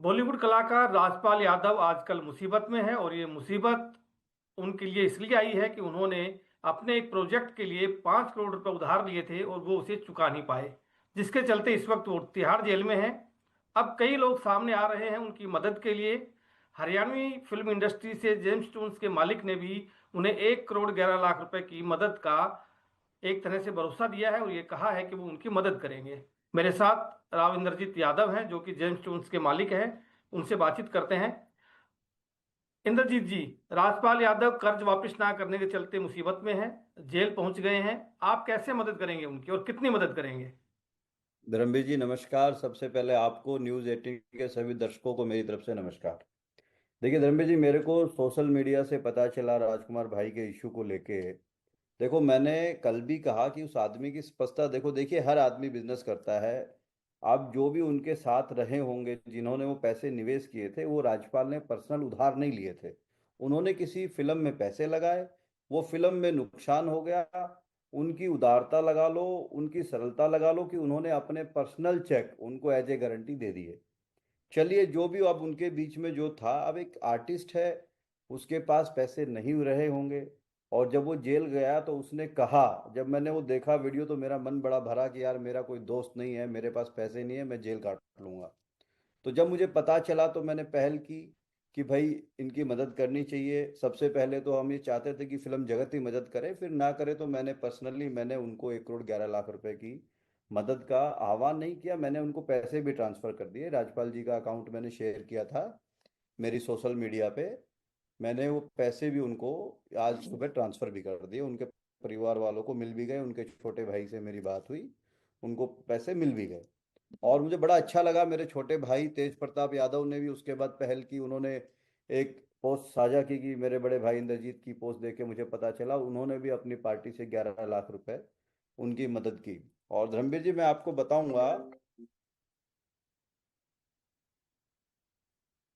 बॉलीवुड कलाकार राजपाल यादव आजकल मुसीबत में है और ये मुसीबत उनके लिए इसलिए आई है कि उन्होंने अपने एक प्रोजेक्ट के लिए 5 करोड़ रुपए उधार लिए थे और वो उसे चुका नहीं पाए, जिसके चलते इस वक्त वो तिहाड़ जेल में हैं। अब कई लोग सामने आ रहे हैं उनकी मदद के लिए। हरियाणवी फिल्म इंडस्ट्री से जेम्स टून्स के मालिक ने भी उन्हें 1 करोड़ 11 लाख रुपए की मदद का एक तरह से भरोसा दिया है और ये कहा है कि वो उनकी मदद करेंगे। मेरे साथ राव इंद्रजीत यादव हैं जो कि जेम्स टून्स के मालिक हैं। उनसे बातचीत करते हैं। इंद्रजीत जी, राजपाल यादव कर्ज वापस ना करने के चलते मुसीबत में हैं, जेल पहुंच गए हैं। आप कैसे मदद करेंगे उनकी और कितनी मदद करेंगे? धर्मवीर जी नमस्कार। सबसे पहले आपको न्यूज़ 18 के सभी दर्शकों को मेरी तरफ से नमस्कार। देखिए धर्मवीर जी, मेरे को सोशल मीडिया से पता चला राजकुमार भाई के इशू को लेके। देखो, मैंने कल भी कहा कि उस आदमी की स्पष्टता देखो। देखिए, हर आदमी बिजनेस करता है। आप जो भी उनके साथ रहे होंगे, जिन्होंने वो पैसे निवेश किए थे, वो राजपाल ने पर्सनल उधार नहीं लिए थे। उन्होंने किसी फिल्म में पैसे लगाए, वो फिल्म में नुकसान हो गया। उनकी उदारता लगा लो, उनकी सरलता लगा लो कि उन्होंने अपने पर्सनल चेक उनको एज ए गारंटी दे दिए। चलिए, जो भी अब उनके बीच में जो था, अब एक आर्टिस्ट है, उसके पास पैसे नहीं रहे होंगे। और जब वो जेल गया तो उसने कहा, जब मैंने वो देखा वीडियो तो मेरा मन बड़ा भरा कि यार मेरा कोई दोस्त नहीं है, मेरे पास पैसे नहीं है, मैं जेल काट लूंगा। तो जब मुझे पता चला तो मैंने पहल की कि भाई इनकी मदद करनी चाहिए। सबसे पहले तो हम ये चाहते थे कि फिल्म जगत ही मदद करे, फिर ना करे तो मैंने उनको 1 करोड़ 11 लाख रुपए की मदद का आह्वान नहीं किया। मैंने उनको पैसे भी ट्रांसफर कर दिए। राजपाल जी का अकाउंट मैंने शेयर किया था मेरी सोशल मीडिया पे। मैंने वो पैसे भी उनको आज सुबह ट्रांसफर भी कर दिए। उनके परिवार वालों को मिल भी गए, उनके छोटे भाई से मेरी बात हुई, उनको पैसे मिल भी गए। और मुझे बड़ा अच्छा लगा, मेरे छोटे भाई तेज प्रताप यादव ने भी उसके बाद पहल की। उन्होंने एक पोस्ट साझा की कि मेरे बड़े भाई इंद्रजीत की पोस्ट देख के मुझे पता चला, उन्होंने भी अपनी पार्टी से 11 लाख रुपए उनकी मदद की। और धर्मवीर जी, मैं आपको बताऊंगा,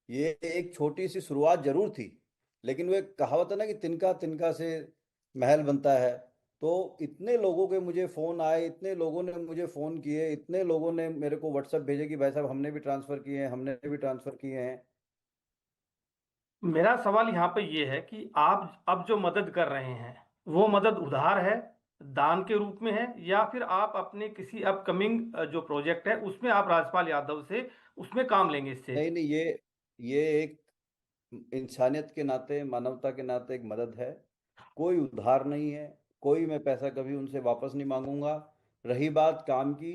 ये एक छोटी सी शुरुआत जरूर थी, लेकिन वो एक कहावत है ना कि तिनका तिनका से महल बनता है। तो इतने लोगों के मुझे फोन आए, इतने लोगों ने मुझे फोन किए, इतने लोगों ने मेरे को व्हाट्सएप भेजे कि भाई साहब हमने भी ट्रांसफर किए हैं, हमने भी ट्रांसफर किए हैं। मेरा सवाल यहाँ पे ये है कि आप अब जो मदद कर रहे हैं वो मदद उधार है, दान के रूप में है, या फिर आप अपने किसी अपकमिंग जो प्रोजेक्ट है उसमें आप राजपाल यादव से उसमें काम लेंगे इससे? नहीं नहीं, ये एक इंसानियत के नाते, मानवता के नाते एक मदद है। कोई उधार नहीं है, कोई मैं पैसा कभी उनसे वापस नहीं मांगूंगा। रही बात काम की,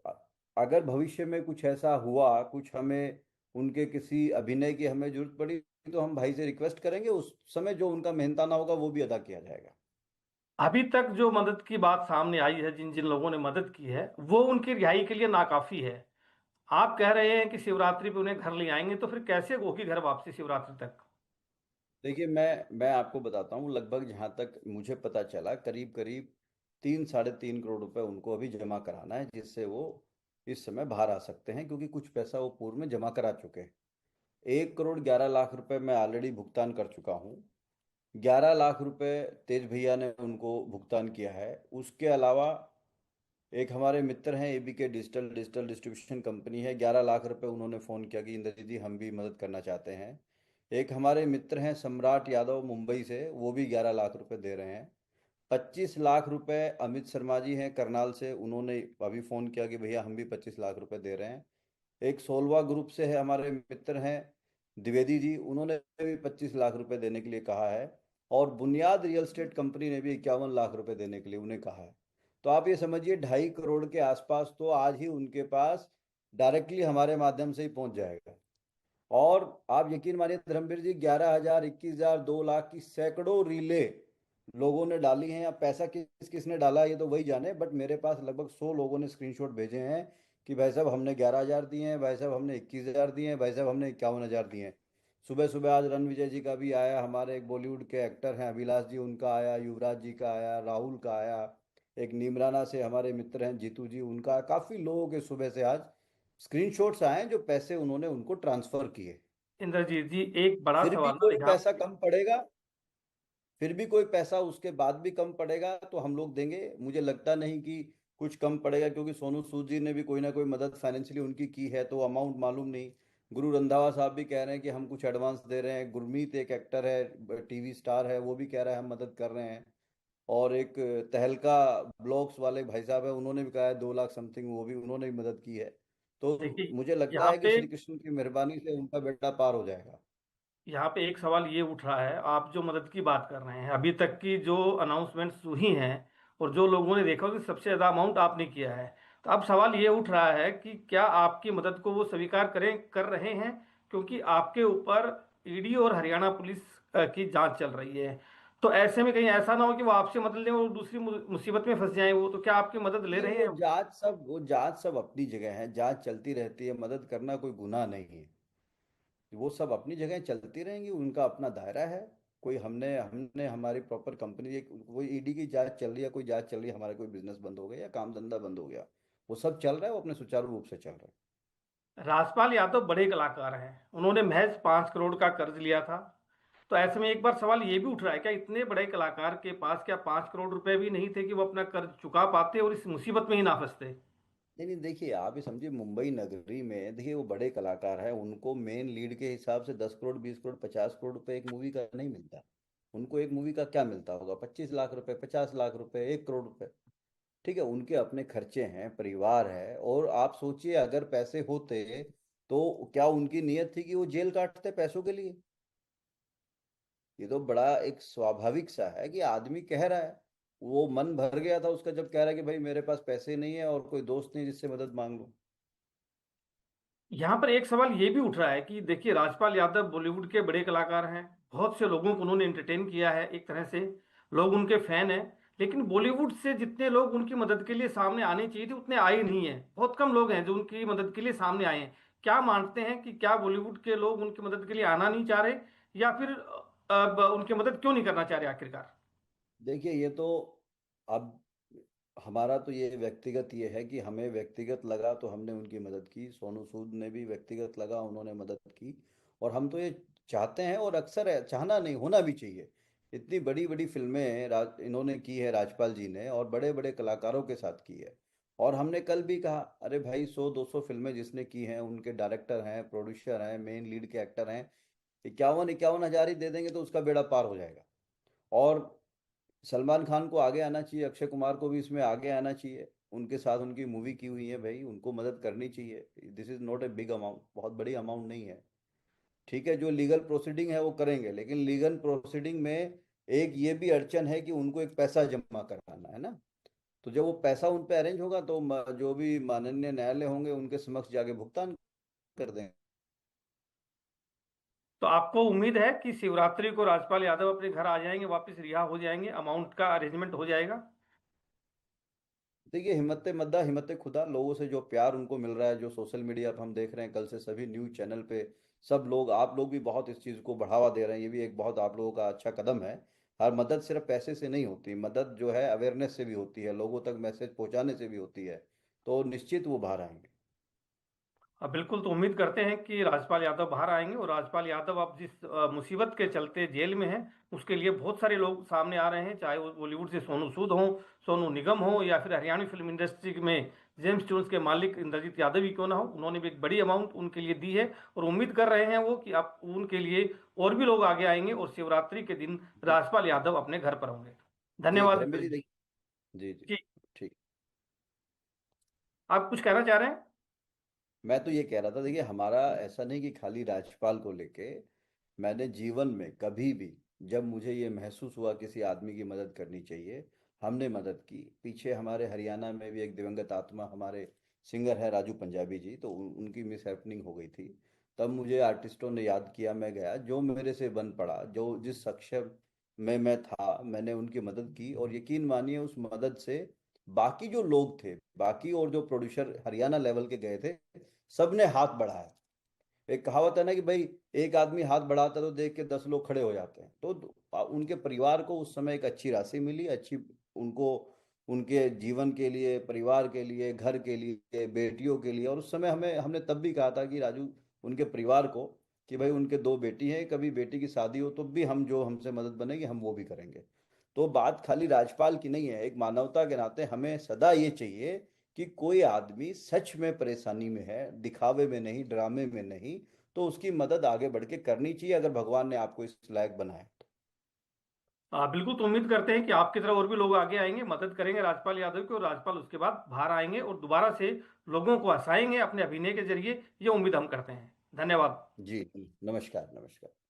अ- अगर भविष्य में कुछ ऐसा हुआ, कुछ हमें उनके किसी अभिनय की हमें जरूरत पड़ी, तो हम भाई से रिक्वेस्ट करेंगे, उस समय जो उनका मेहनताना होगा वो भी अदा किया जाएगा। अभी तक जो मदद की बात सामने आई है, जिन जिन लोगों ने मदद की है वो उनकी रिहाई के लिए नाकाफी है। आप कह रहे हैं कि शिवरात्रि पे उन्हें घर ले आएंगे, तो फिर कैसे होगी घर वापसी शिवरात्रि तक? देखिए, मैं आपको बताता हूँ, लगभग जहाँ तक मुझे पता चला, करीब करीब 3 साढ़े 3 करोड़ रुपए उनको अभी जमा कराना है, जिससे वो इस समय बाहर आ सकते हैं, क्योंकि कुछ पैसा वो पूर्व में जमा करा चुके हैं। 1 करोड़ 11 लाख रुपए मैं ऑलरेडी भुगतान कर चुका हूँ। 11 लाख रुपए तेज भैया ने उनको भुगतान किया है। उसके अलावा एक हमारे मित्र हैं, ABK digital digital distribution company है, 11 लाख रुपए उन्होंने फ़ोन किया कि इंद्र जी हम भी मदद करना चाहते हैं। एक हमारे मित्र हैं सम्राट यादव मुंबई से, वो भी 11 लाख रुपए दे रहे हैं। 25 लाख रुपए अमित शर्मा जी हैं करनाल से, उन्होंने अभी फ़ोन किया कि भैया हम भी 25 लाख रुपए दे रहे हैं। एक सोलवा ग्रुप से है, हमारे मित्र हैं द्विवेदी जी, उन्होंने भी 25 लाख रुपए देने के लिए कहा है। और बुनियाद रियल एस्टेट कंपनी ने भी 51 लाख रुपए देने के लिए उन्हें कहा है। तो आप ये समझिए 2.5 करोड़ के आसपास तो आज ही उनके पास डायरेक्टली हमारे माध्यम से ही पहुंच जाएगा। और आप यकीन मानिए धर्मवीर जी, 11,000, 21,000, 2 लाख की सैकड़ों रीले लोगों ने डाली हैं। अब पैसा किस किसने डाला ये तो वही जाने, बट मेरे पास लगभग 100 लोगों ने स्क्रीनशॉट भेजे हैं कि भाई साहब हमने 11,000 दिए हैं, भाई साहब हमने 21,000 दिए हैं, भाई साहब हमने 51,000 दिए हैं। सुबह सुबह आज रणविजय जी का भी आया, हमारे एक बॉलीवुड के एक्टर हैं अभिलाष जी, उनका आया, युवराज जी का आया, राहुल का आया, एक नीमराना से हमारे मित्र हैं जीतू जी, उनका। काफ़ी लोगों के सुबह से आज स्क्रीनशॉट्स आए हैं जो पैसे उन्होंने उनको ट्रांसफ़र किए। इंद्रजीत जी, एक बड़ा फिर भी सवाल कोई यहाँ। पैसा कम पड़ेगा, फिर भी कोई पैसा उसके बाद भी कम पड़ेगा तो हम लोग देंगे। मुझे लगता नहीं कि कुछ कम पड़ेगा, क्योंकि सोनू सूद जी ने भी कोई ना कोई मदद फाइनेंशियली उनकी की है, तो अमाउंट मालूम नहीं। गुरु रंधावा साहब भी कह रहे हैं कि हम कुछ एडवांस दे रहे हैं। गुरमीत एक एक्टर है, टीवी स्टार है, वो भी कह रहा है हम मदद कर रहे हैं। और एक तहलका ब्लॉग्स वाले भाई साहब है, उन्होंने भी कहा है 2 लाख समथिंग, वो भी उन्होंने भी मदद की है। तो देखिए, मुझे लगता यहाँ है कि पे श्री कृष्ण की मेहरबानी से उनका बेड़ा पार हो जाएगा। यहाँ पे एक सवाल ये उठ रहा है, आप जो मदद की बात कर रहे हैं, अभी तक की जो अनाउंसमेंट्स हुई हैं और जो लोगों ने देखा कि सबसे ज़्यादा अमाउंट आपने किया है, तो अब सवाल ये उठ रहा है कि क्या आपकी मदद को वो स्वीकार कर रहे हैं? क्योंकि आपके ऊपर ईडी और हरियाणा पुलिस की जांच चल रही है। तो ऐसे में कहीं ऐसा ना हो कि वो आपसे मदद लें और दूसरी मुसीबत में फंस जाएं वो, तो क्या आपकी मदद ले नहीं, रहे हैं? वो जांच सब अपनी जगह है, जांच चलती रहती है, मदद करना कोई गुनाह नहीं है। वो सब अपनी जगह चलती रहेंगी, उनका अपना दायरा है। कोई हमने हमने हमारी प्रॉपर कंपनी, एक कोई ईडी की जांच चल रही है, कोई जांच चल रही है, हमारा कोई बिजनेस बंद हो गया या काम धंधा बंद हो गया, वो सब चल रहा है, वो अपने सुचारू रूप से चल रहा है। राजपाल यादव बड़े कलाकार हैं, उन्होंने महज 5 करोड़ का कर्ज लिया था। तो ऐसे में एक बार सवाल ये भी उठ रहा है, क्या इतने बड़े कलाकार के पास क्या 5 करोड़ रुपए भी नहीं थे कि वो अपना कर्ज चुका पाते और इस मुसीबत में ही ना फंसते? नहीं नहीं, देखिए आप ही समझिए, मुंबई नगरी में देखिए वो बड़े कलाकार हैं, उनको मेन लीड के हिसाब से 10 करोड़, 20 करोड़, 50 करोड़ रुपए एक मूवी का नहीं मिलता। उनको एक मूवी का क्या मिलता होगा? 25 लाख रुपए, 50 लाख रुपए, 1 करोड़ रुपए। ठीक है, उनके अपने खर्चे हैं, परिवार है। और आप सोचिए अगर पैसे होते तो क्या उनकी नीयत थी कि वो जेल काटते पैसों के लिए? ये तो बड़ा एक स्वाभाविक सा है कि आदमी कह रहा है, वो मन भर गया था उसका जब कह रहा है कि भाई मेरे पास पैसे नहीं है और कोई दोस्त नहीं जिससे मदद मांग लूं। यहाँ पर एक सवाल ये भी उठ रहा है कि देखिए, राजपाल यादव बॉलीवुड के बड़े कलाकार हैं, बहुत से लोगों को उन्होंने एंटरटेन किया है, एक तरह से लोग उनके फैन हैं। लेकिन बॉलीवुड से जितने लोग उनकी मदद के लिए सामने आने चाहिए थे उतने आए नहीं हैं, बहुत कम लोग हैं जो उनकी मदद के लिए सामने आए हैं। क्या मानते हैं कि क्या बॉलीवुड के लोग उनकी मदद के लिए आना नहीं चाह रहे, या फिर अब उनकी मदद क्यों नहीं करना चाह रहे आखिरकार? देखिए ये तो, अब हमारा तो ये व्यक्तिगत ये है कि हमें व्यक्तिगत लगा तो हमने उनकी मदद की, सोनू सूद ने भी व्यक्तिगत लगा, उन्होंने मदद की। और हम तो ये चाहते हैं, और अक्सर है, चाहना नहीं, होना भी चाहिए। इतनी बड़ी बड़ी फिल्में इन्होंने की है, राजपाल जी ने, और बड़े बड़े कलाकारों के साथ की है। और हमने कल भी कहा, अरे भाई 100-200 फिल्में जिसने की हैं, उनके डायरेक्टर हैं, प्रोड्यूसर हैं, मेन लीड के एक्टर हैं, 51-51 हजार ही दे देंगे तो उसका बेड़ा पार हो जाएगा। और सलमान खान को आगे आना चाहिए, अक्षय कुमार को भी इसमें आगे आना चाहिए, उनके साथ उनकी मूवी की हुई है भाई, उनको मदद करनी चाहिए। This is not a big amount, बहुत बड़ी अमाउंट नहीं है। ठीक है, जो लीगल प्रोसीडिंग है वो करेंगे, लेकिन लीगल प्रोसीडिंग में एक ये भी अड़चन है कि उनको एक पैसा जमा कराना है ना। तो जब वो पैसा उन पे अरेंज होगा तो जो भी माननीय न्यायालय होंगे उनके समक्ष जाके भुगतान कर देंगे। तो आपको उम्मीद है कि शिवरात्रि को राजपाल यादव अपने घर आ जाएंगे, वापस रिहा हो जाएंगे, अमाउंट का अरेंजमेंट हो जाएगा? देखिए, हिम्मत मद्दा हिम्मत खुदा, लोगों से जो प्यार उनको मिल रहा है, जो सोशल मीडिया पर हम देख रहे हैं, कल से सभी न्यूज़ चैनल पे सब लोग, आप लोग भी बहुत इस चीज़ को बढ़ावा दे रहे हैं, ये भी एक बहुत आप लोगों का अच्छा कदम है। हर मदद सिर्फ पैसे से नहीं होती, मदद जो है अवेयरनेस से भी होती है, लोगों तक मैसेज पहुंचाने से भी होती है। तो निश्चित वो बाहर आएंगे। अब बिल्कुल, तो उम्मीद करते हैं कि राजपाल यादव बाहर आएंगे। और राजपाल यादव अब जिस मुसीबत के चलते जेल में हैं, उसके लिए बहुत सारे लोग सामने आ रहे हैं, चाहे वो बॉलीवुड से सोनू सूद हो, सोनू निगम हो, या फिर हरियाणवी फिल्म इंडस्ट्री में जेम्स ट्यून्स के मालिक इंद्रजीत यादव ही क्यों ना हो, उन्होंने भी एक बड़ी अमाउंट उनके लिए दी है। और उम्मीद कर रहे हैं वो कि अब उनके लिए और भी लोग आगे आएंगे और शिवरात्रि के दिन जी राजपाल यादव अपने घर पर होंगे। जी धन्यवाद धर्मेंद्र विक्रम जी, जी। देखिए। जी जी। जी, ठीक। आप कुछ कहना चाह रहे हैं? मैं तो ये कह रहा था, देखिए हमारा ऐसा नहीं कि खाली राज्यपाल को लेके, मैंने जीवन में कभी भी, जब मुझे ये महसूस हुआ किसी आदमी की मदद करनी चाहिए, हमने मदद की। पीछे हमारे हरियाणा में भी एक दिवंगत आत्मा हमारे सिंगर है राजू पंजाबी जी, तो उनकी मिस हैपनिंग हो गई थी। तब मुझे आर्टिस्टों ने याद किया, मैं गया, जो मेरे से बन पड़ा, जो जिस सक्षम में मैं था, मैंने उनकी मदद की। और यकीन मानिए उस मदद से बाकी जो लोग थे, बाकी और जो प्रोड्यूसर हरियाणा लेवल के गए थे, सबने हाथ बढ़ाया। एक कहावत है ना कि भाई एक आदमी हाथ बढ़ाता है तो देख के 10 लोग खड़े हो जाते हैं। तो उनके परिवार को उस समय एक अच्छी राशि मिली, अच्छी, उनको उनके जीवन के लिए, परिवार के लिए, घर के लिए, बेटियों के लिए। और उस समय हमने तब भी कहा था कि राजू, उनके परिवार को, कि भाई उनके 2 बेटी हैं, कभी बेटी की शादी हो तो भी हम जो हमसे मदद बनेगी हम वो भी करेंगे। तो बात खाली राजपाल की नहीं है, एक मानवता के नाते हमें सदा ये चाहिए कि कोई आदमी सच में परेशानी में है, दिखावे में नहीं, ड्रामे में नहीं, तो उसकी मदद आगे बढ़ के करनी चाहिए, अगर भगवान ने आपको इस लायक बनाया तो। बिल्कुल, तो उम्मीद करते हैं कि आपकी तरह और भी लोग आगे आएंगे, मदद करेंगे राजपाल यादव की, और राजपाल उसके बाद बाहर आएंगे और दोबारा से लोगों को हंसाएंगे अपने अभिनय के जरिए। ये उम्मीद हम करते हैं। धन्यवाद। जी, नमस्कार नमस्कार।